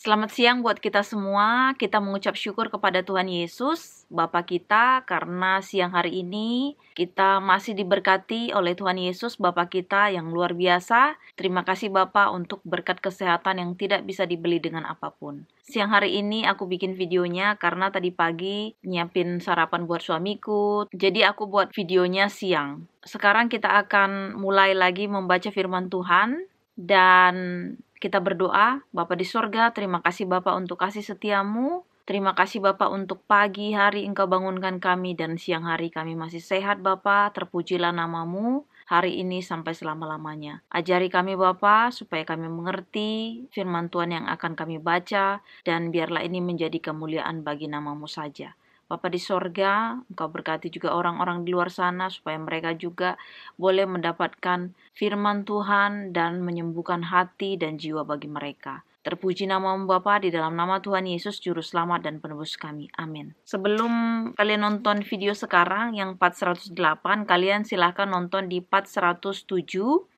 Selamat siang buat kita semua. Kita mengucap syukur kepada Tuhan Yesus, Bapa kita, karena siang hari ini kita masih diberkati oleh Tuhan Yesus, Bapa kita yang luar biasa. Terima kasih Bapa untuk berkat kesehatan yang tidak bisa dibeli dengan apapun. Siang hari ini aku bikin videonya karena tadi pagi nyiapin sarapan buat suamiku. Jadi aku buat videonya siang. Sekarang kita akan mulai lagi membaca firman Tuhan dan kita berdoa. Bapa di sorga, terima kasih Bapa untuk kasih setiamu. Terima kasih Bapa untuk pagi hari Engkau bangunkan kami dan siang hari kami masih sehat Bapa. Terpujilah namamu hari ini sampai selama-lamanya. Ajari kami Bapa supaya kami mengerti firman Tuhan yang akan kami baca dan biarlah ini menjadi kemuliaan bagi namamu saja. Bapa di sorga, Engkau berkati juga orang-orang di luar sana supaya mereka juga boleh mendapatkan firman Tuhan dan menyembuhkan hati dan jiwa bagi mereka. Terpuji namamu Bapa, di dalam nama Tuhan Yesus Juru Selamat dan Penebus kami. Amin. Sebelum kalian nonton video sekarang yang part 108, kalian silahkan nonton di part 107,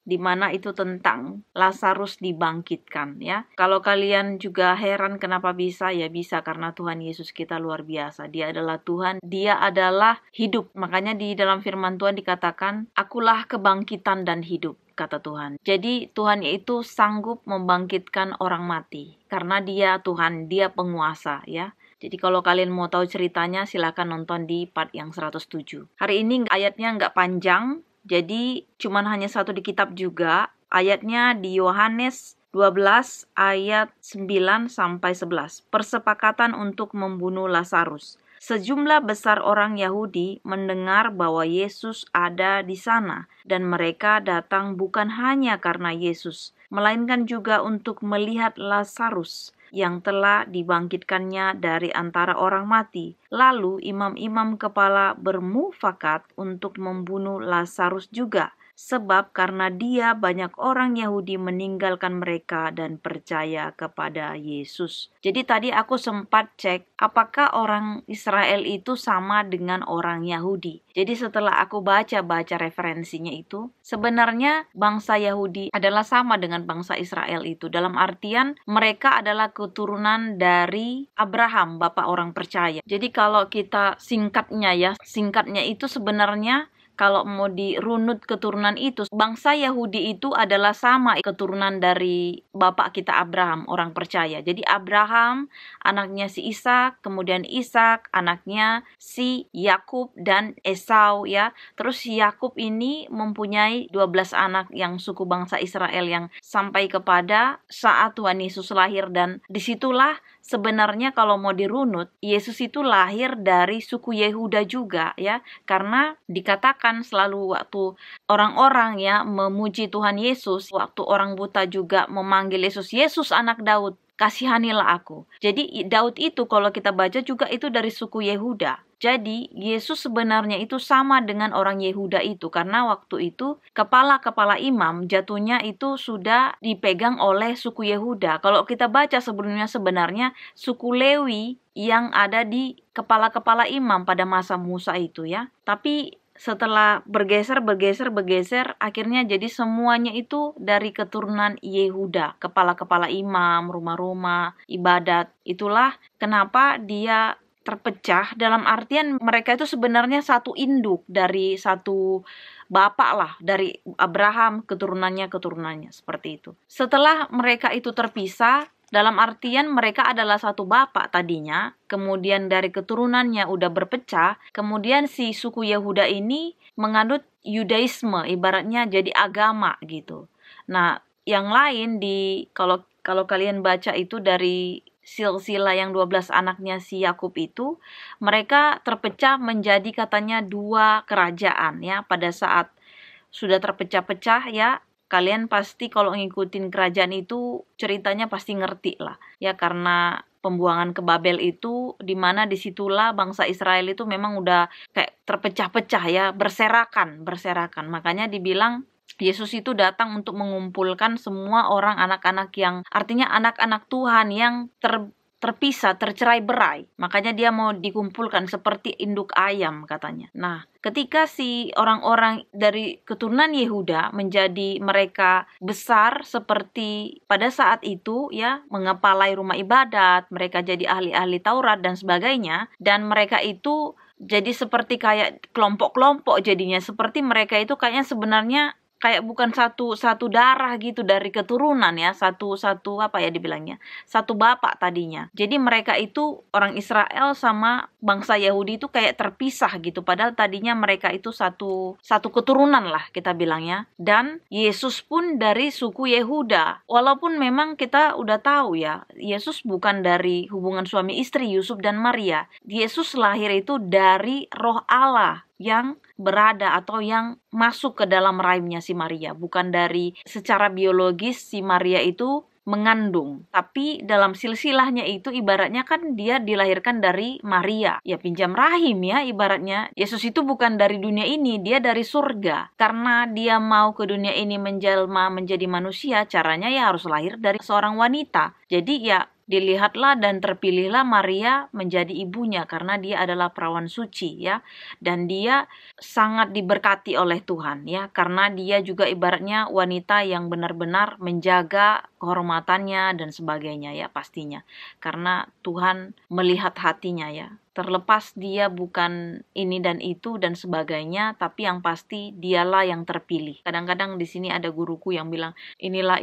di mana itu tentang Lazarus dibangkitkan ya. Kalau kalian juga heran kenapa bisa, ya bisa karena Tuhan Yesus kita luar biasa. Dia adalah Tuhan, Dia adalah hidup. Makanya di dalam firman Tuhan dikatakan, "Akulah kebangkitan dan hidup," kata Tuhan. Jadi Tuhan itu sanggup membangkitkan orang mati karena Dia Tuhan, Dia penguasa ya. Jadi kalau kalian mau tahu ceritanya silakan nonton di part yang 107. Hari ini ayatnya nggak panjang, jadi cuman hanya satu di kitab juga. Ayatnya di Yohanes 12 ayat 9 sampai 11. Persepakatan untuk membunuh Lazarus. Sejumlah besar orang Yahudi mendengar bahwa Yesus ada di sana, dan mereka datang bukan hanya karena Yesus, melainkan juga untuk melihat Lazarus yang telah dibangkitkannya dari antara orang mati. Lalu imam-imam kepala bermufakat untuk membunuh Lazarus juga, sebab karena dia banyak orang Yahudi meninggalkan mereka dan percaya kepada Yesus. Jadi tadi aku sempat cek apakah orang Israel itu sama dengan orang Yahudi. Jadi setelah aku baca-baca referensinya itu, sebenarnya bangsa Yahudi adalah sama dengan bangsa Israel itu. Dalam artian mereka adalah keturunan dari Abraham, bapak orang percaya. Jadi kalau kita singkatnya itu sebenarnya kalau mau dirunut keturunan itu, bangsa Yahudi itu adalah sama keturunan dari bapak kita Abraham, orang percaya. Jadi Abraham anaknya si Ishak, kemudian Ishak anaknya si Yakub dan Esau ya. Terus si Yakub ini mempunyai 12 anak yang suku bangsa Israel yang sampai kepada saat Tuhan Yesus lahir, dan disitulah sebenarnya kalau mau dirunut, Yesus itu lahir dari suku Yehuda juga ya, karena dikatakan selalu waktu orang-orang ya memuji Tuhan Yesus, waktu orang buta juga memanggil Yesus, "Yesus anak Daud, kasihanilah aku." Jadi Daud itu kalau kita baca juga itu dari suku Yehuda. Jadi Yesus sebenarnya itu sama dengan orang Yehuda itu, karena waktu itu kepala-kepala imam jatuhnya itu sudah dipegang oleh suku Yehuda. Kalau kita baca sebelumnya sebenarnya suku Lewi yang ada di kepala-kepala imam pada masa Musa itu ya. Tapi setelah bergeser, akhirnya jadi semuanya itu dari keturunan Yehuda, kepala-kepala imam, rumah-rumah, ibadat. Itulah kenapa dia terpecah, dalam artian mereka itu sebenarnya satu induk dari satu bapak lah, dari Abraham keturunannya seperti itu. Setelah mereka itu terpisah, dalam artian mereka adalah satu bapak tadinya, kemudian dari keturunannya udah berpecah, kemudian si suku Yehuda ini menganut Yudaisme, ibaratnya jadi agama gitu. Nah, yang lain kalau kalian baca itu dari silsilah yang 12 anaknya si Yakub itu, mereka terpecah menjadi katanya 2 kerajaan ya. Pada saat sudah terpecah-pecah ya, kalian pasti kalau ngikutin kerajaan itu ceritanya pasti ngerti lah ya, karena pembuangan ke Babel itu dimana disitulah bangsa Israel itu memang udah kayak terpecah-pecah ya, berserakan. Makanya dibilang Yesus itu datang untuk mengumpulkan semua orang, anak-anak yang artinya anak-anak Tuhan yang terpisah, tercerai-berai. Makanya dia mau dikumpulkan seperti induk ayam katanya. Nah, ketika si orang-orang dari keturunan Yehuda menjadi mereka besar seperti pada saat itu ya, mengepalai rumah ibadat, mereka jadi ahli-ahli Taurat dan sebagainya, dan mereka itu jadi seperti kayak kelompok-kelompok jadinya, seperti mereka itu kayaknya sebenarnya kayak bukan satu darah gitu dari keturunan ya, satu apa ya dibilangnya, satu bapak tadinya. Jadi mereka itu orang Israel sama bangsa Yahudi itu kayak terpisah gitu, padahal tadinya mereka itu satu keturunan lah kita bilangnya. Dan Yesus pun dari suku Yehuda, walaupun memang kita udah tahu ya, Yesus bukan dari hubungan suami istri Yusuf dan Maria. Yesus lahir itu dari Roh Allah yang berada atau yang masuk ke dalam rahimnya si Maria, bukan dari secara biologis si Maria itu mengandung, tapi dalam silsilahnya itu ibaratnya kan dia dilahirkan dari Maria, ya pinjam rahim ya ibaratnya. Yesus itu bukan dari dunia ini, dia dari surga. Karena dia mau ke dunia ini menjelma menjadi manusia, caranya ya harus lahir dari seorang wanita. Jadi ya dilihatlah dan terpilihlah Maria menjadi ibunya karena dia adalah perawan suci ya, dan dia sangat diberkati oleh Tuhan ya, karena dia juga ibaratnya wanita yang benar-benar menjaga kehormatannya dan sebagainya ya pastinya, karena Tuhan melihat hatinya ya. Terlepas dia bukan ini dan itu dan sebagainya, tapi yang pasti dialah yang terpilih. Kadang-kadang di sini ada guruku yang bilang inilah.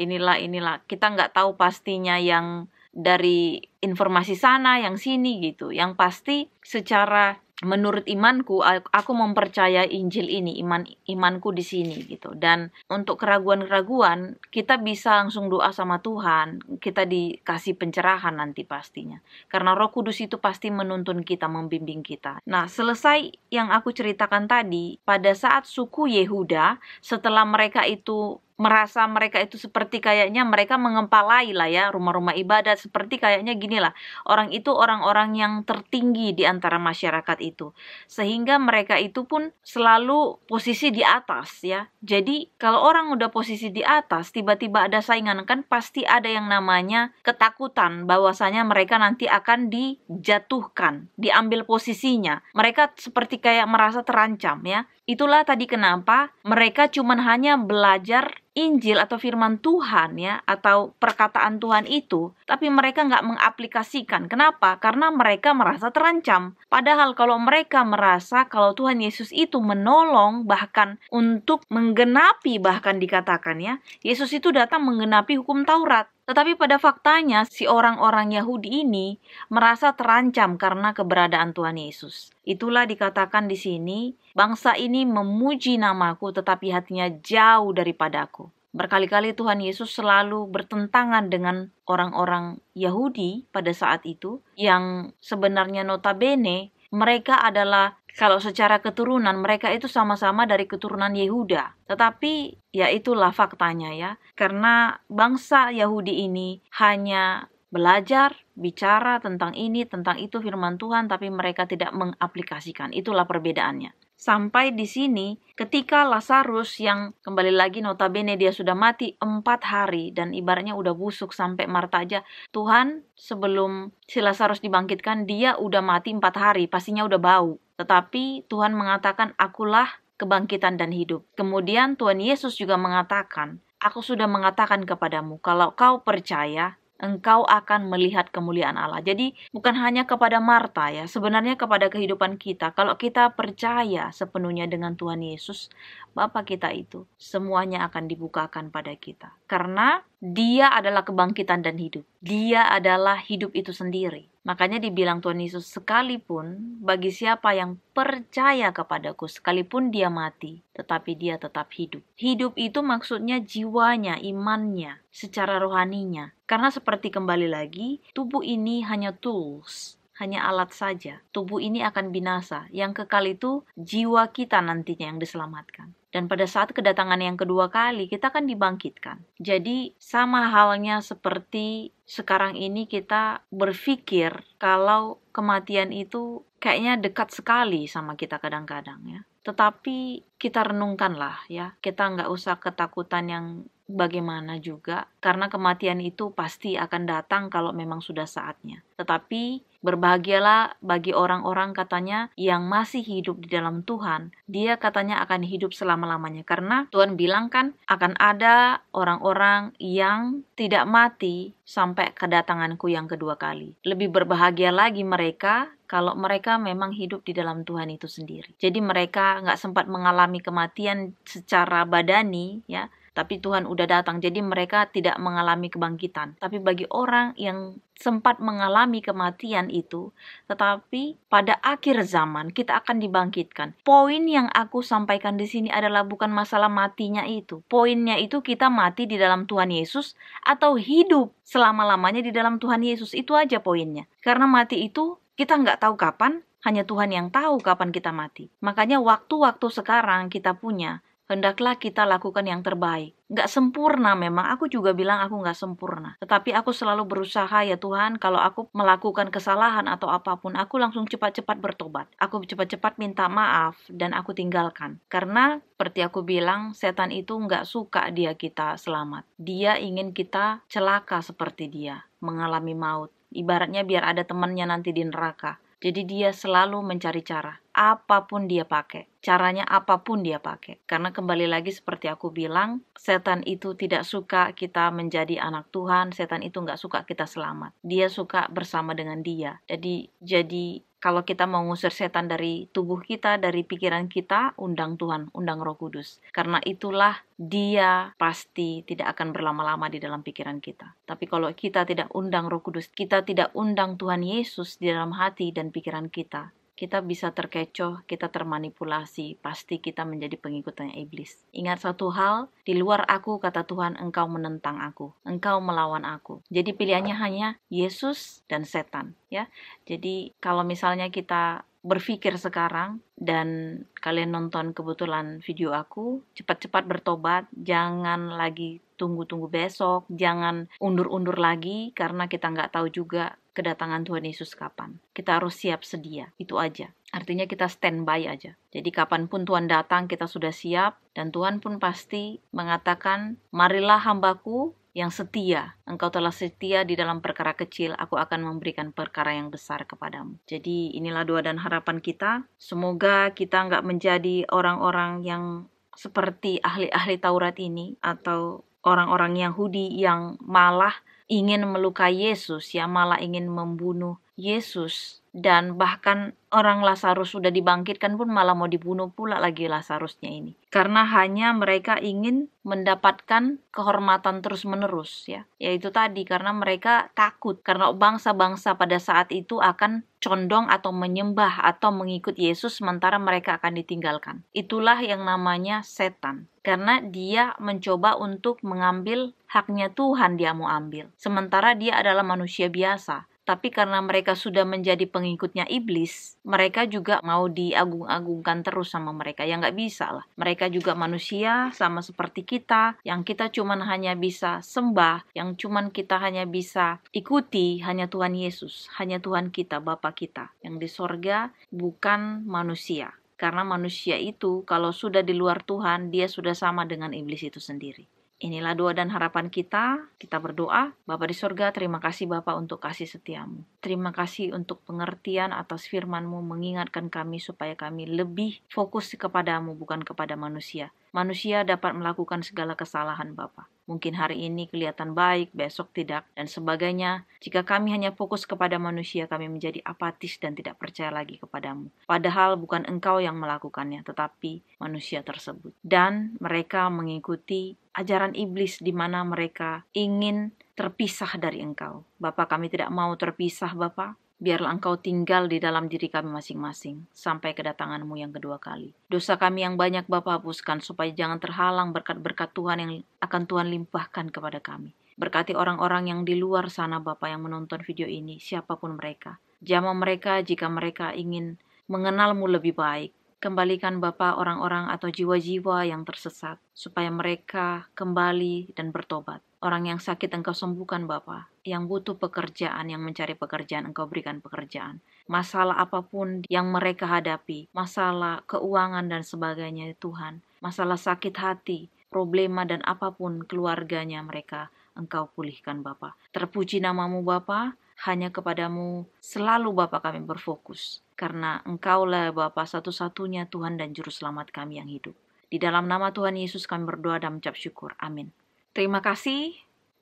Kita nggak tahu pastinya yang dari informasi sana, yang sini gitu. Yang pasti secara menurut imanku, aku mempercayai Injil ini, imanku di sini gitu. Dan untuk keraguan-keraguan, kita bisa langsung doa sama Tuhan, kita dikasih pencerahan nanti pastinya. Karena Roh Kudus itu pasti menuntun kita, membimbing kita. Nah, selesai yang aku ceritakan tadi, pada saat suku Yehuda, setelah mereka itu merasa mereka itu seperti kayaknya mereka mengempalai lah ya rumah-rumah ibadat, seperti kayaknya gini lah, orang itu orang-orang yang tertinggi di antara masyarakat itu, sehingga mereka itu pun selalu posisi di atas ya. Jadi kalau orang udah posisi di atas, tiba-tiba ada saingan, kan pasti ada yang namanya ketakutan bahwasanya mereka nanti akan dijatuhkan, diambil posisinya. Mereka seperti kayak merasa terancam ya. Itulah tadi kenapa mereka cuman hanya belajar Injil atau firman Tuhan ya, atau perkataan Tuhan itu, tapi mereka nggak mengaplikasikan. Kenapa? Karena mereka merasa terancam. Padahal kalau mereka merasa kalau Tuhan Yesus itu menolong, bahkan untuk menggenapi, bahkan dikatakan ya, Yesus itu datang menggenapi hukum Taurat. Tetapi pada faktanya si orang-orang Yahudi ini merasa terancam karena keberadaan Tuhan Yesus. Itulah dikatakan di sini, bangsa ini memuji namaku tetapi hatinya jauh daripadaku. Berkali-kali Tuhan Yesus selalu bertentangan dengan orang-orang Yahudi pada saat itu, yang sebenarnya notabene mereka adalah, kalau secara keturunan mereka itu sama-sama dari keturunan Yehuda. Tetapi ya itulah faktanya ya. Karena bangsa Yahudi ini hanya belajar, bicara tentang ini, tentang itu firman Tuhan, tapi mereka tidak mengaplikasikan. Itulah perbedaannya. Sampai di sini, ketika Lazarus yang kembali lagi notabene dia sudah mati 4 hari dan ibaratnya udah busuk sampai Marta aja, Tuhan sebelum si Lazarus dibangkitkan dia udah mati 4 hari, pastinya udah bau. Tetapi Tuhan mengatakan, akulah kebangkitan dan hidup. Kemudian Tuhan Yesus juga mengatakan, aku sudah mengatakan kepadamu, kalau kau percaya, engkau akan melihat kemuliaan Allah. Jadi bukan hanya kepada Marta ya, sebenarnya kepada kehidupan kita. Kalau kita percaya sepenuhnya dengan Tuhan Yesus, Bapa kita itu, semuanya akan dibukakan pada kita. Karena Dia adalah kebangkitan dan hidup. Dia adalah hidup itu sendiri. Makanya dibilang Tuhan Yesus, sekalipun bagi siapa yang percaya kepadaku, sekalipun dia mati, tetapi dia tetap hidup. Hidup itu maksudnya jiwanya, imannya, secara rohaninya. Karena seperti kembali lagi, tubuh ini hanya tools, hanya alat saja. Tubuh ini akan binasa. Yang kekal itu jiwa kita nantinya yang diselamatkan. Dan pada saat kedatangan yang kedua kali, kita akan dibangkitkan. Jadi sama halnya seperti sekarang ini kita berpikir kalau kematian itu kayaknya dekat sekali sama kita kadang-kadang ya. Tetapi kita renungkanlah ya, kita nggak usah ketakutan yang bagaimana juga, karena kematian itu pasti akan datang kalau memang sudah saatnya. Tetapi berbahagialah bagi orang-orang katanya yang masih hidup di dalam Tuhan. Dia katanya akan hidup selama-lamanya. Karena Tuhan bilang kan akan ada orang-orang yang tidak mati sampai kedatanganku yang kedua kali. Lebih berbahagia lagi mereka kalau mereka memang hidup di dalam Tuhan itu sendiri. Jadi mereka nggak sempat mengalami kematian secara badani, ya, tapi Tuhan udah datang, jadi mereka tidak mengalami kebangkitan. Tapi bagi orang yang sempat mengalami kematian itu, tetapi pada akhir zaman kita akan dibangkitkan. Poin yang aku sampaikan di sini adalah bukan masalah matinya itu. Poinnya itu kita mati di dalam Tuhan Yesus atau hidup selama-lamanya di dalam Tuhan Yesus. Itu aja poinnya. Karena mati itu kita nggak tahu kapan, hanya Tuhan yang tahu kapan kita mati. Makanya waktu-waktu sekarang kita punya, hendaklah kita lakukan yang terbaik. Nggak sempurna memang, aku juga bilang aku nggak sempurna. Tetapi aku selalu berusaha, ya Tuhan, kalau aku melakukan kesalahan atau apapun, aku langsung cepat-cepat bertobat. Aku cepat-cepat minta maaf dan aku tinggalkan. Karena seperti aku bilang, setan itu nggak suka kita selamat. Dia ingin kita celaka seperti dia, mengalami maut. Ibaratnya biar ada temannya nanti di neraka. Jadi dia selalu mencari cara, apapun dia pakai, caranya apapun dia pakai. Karena kembali lagi seperti aku bilang, setan itu tidak suka kita menjadi anak Tuhan, setan itu nggak suka kita selamat. Dia suka bersama dengan dia. Jadi kalau kita mau ngusir setan dari tubuh kita, dari pikiran kita, undang Tuhan, undang Roh Kudus. Karena itulah dia pasti tidak akan berlama-lama di dalam pikiran kita. Tapi kalau kita tidak undang Roh Kudus, kita tidak undang Tuhan Yesus di dalam hati dan pikiran kita, kita bisa terkecoh, kita termanipulasi, pasti kita menjadi pengikutnya iblis. Ingat satu hal, di luar aku, kata Tuhan, engkau menentang aku, engkau melawan aku. Jadi pilihannya hanya Yesus dan setan, ya. Jadi kalau misalnya kita berpikir sekarang dan kalian nonton kebetulan video aku, cepat-cepat bertobat, jangan lagi tunggu-tunggu besok, jangan undur-undur lagi karena kita nggak tahu juga kedatangan Tuhan Yesus kapan. Kita harus siap sedia, itu aja. Artinya kita standby aja. Jadi kapanpun Tuhan datang kita sudah siap dan Tuhan pun pasti mengatakan, marilah hambaku yang setia. Engkau telah setia di dalam perkara kecil, aku akan memberikan perkara yang besar kepadamu. Jadi inilah doa dan harapan kita. Semoga kita nggak menjadi orang-orang yang seperti ahli-ahli Taurat ini atau orang-orang Yahudi yang malah ingin melukai Yesus, ya malah ingin membunuh Yesus. Dan bahkan orang Lazarus sudah dibangkitkan pun malah mau dibunuh pula lagi Lazarusnya ini. Karena hanya mereka ingin mendapatkan kehormatan terus-menerus, ya. Yaitu tadi karena mereka takut karena bangsa-bangsa pada saat itu akan condong atau menyembah atau mengikut Yesus sementara mereka akan ditinggalkan. Itulah yang namanya setan. Karena dia mencoba untuk mengambil haknya Tuhan, dia mau ambil. Sementara dia adalah manusia biasa. Tapi karena mereka sudah menjadi pengikutnya iblis, mereka juga mau diagung-agungkan terus sama mereka. Ya nggak bisa lah. Mereka juga manusia sama seperti kita, yang kita cuman hanya bisa sembah, yang cuman kita hanya bisa ikuti, hanya Tuhan Yesus, hanya Tuhan kita, Bapa kita, yang di sorga, bukan manusia. Karena manusia itu kalau sudah di luar Tuhan, dia sudah sama dengan iblis itu sendiri. Inilah doa dan harapan kita. Kita berdoa. Bapa di sorga, terima kasih Bapa untuk kasih setiamu. Terima kasih untuk pengertian atas firman-Mu mengingatkan kami supaya kami lebih fokus kepadamu bukan kepada manusia. Manusia dapat melakukan segala kesalahan Bapa. Mungkin hari ini kelihatan baik, besok tidak, dan sebagainya. Jika kami hanya fokus kepada manusia, kami menjadi apatis dan tidak percaya lagi kepadamu. Padahal bukan Engkau yang melakukannya, tetapi manusia tersebut. Dan mereka mengikuti ajaran iblis di mana mereka ingin terpisah dari Engkau. Bapa, kami tidak mau terpisah Bapa. Biarlah Engkau tinggal di dalam diri kami masing-masing sampai kedatangan-Mu yang kedua kali. Dosa kami yang banyak Bapa hapuskan supaya jangan terhalang berkat-berkat Tuhan yang akan Tuhan limpahkan kepada kami. Berkati orang-orang yang di luar sana Bapa yang menonton video ini, siapapun mereka. Jamah mereka jika mereka ingin mengenal-Mu lebih baik. Kembalikan Bapa orang-orang atau jiwa-jiwa yang tersesat supaya mereka kembali dan bertobat. Orang yang sakit Engkau sembuhkan Bapa, yang butuh pekerjaan, yang mencari pekerjaan Engkau berikan pekerjaan. Masalah apapun yang mereka hadapi, masalah keuangan dan sebagainya Tuhan, masalah sakit hati, problema dan apapun keluarganya mereka, Engkau pulihkan Bapa. Terpuji namamu Bapa, hanya kepadamu selalu Bapa kami berfokus. Karena Engkaulah Bapa satu-satunya Tuhan dan Juru Selamat kami yang hidup. Di dalam nama Tuhan Yesus kami berdoa dan mengucap syukur. Amin. Terima kasih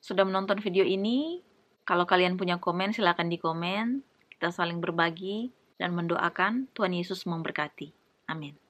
sudah menonton video ini. Kalau kalian punya komen, silakan di komen. Kita saling berbagi dan mendoakan Tuhan Yesus memberkati. Amin.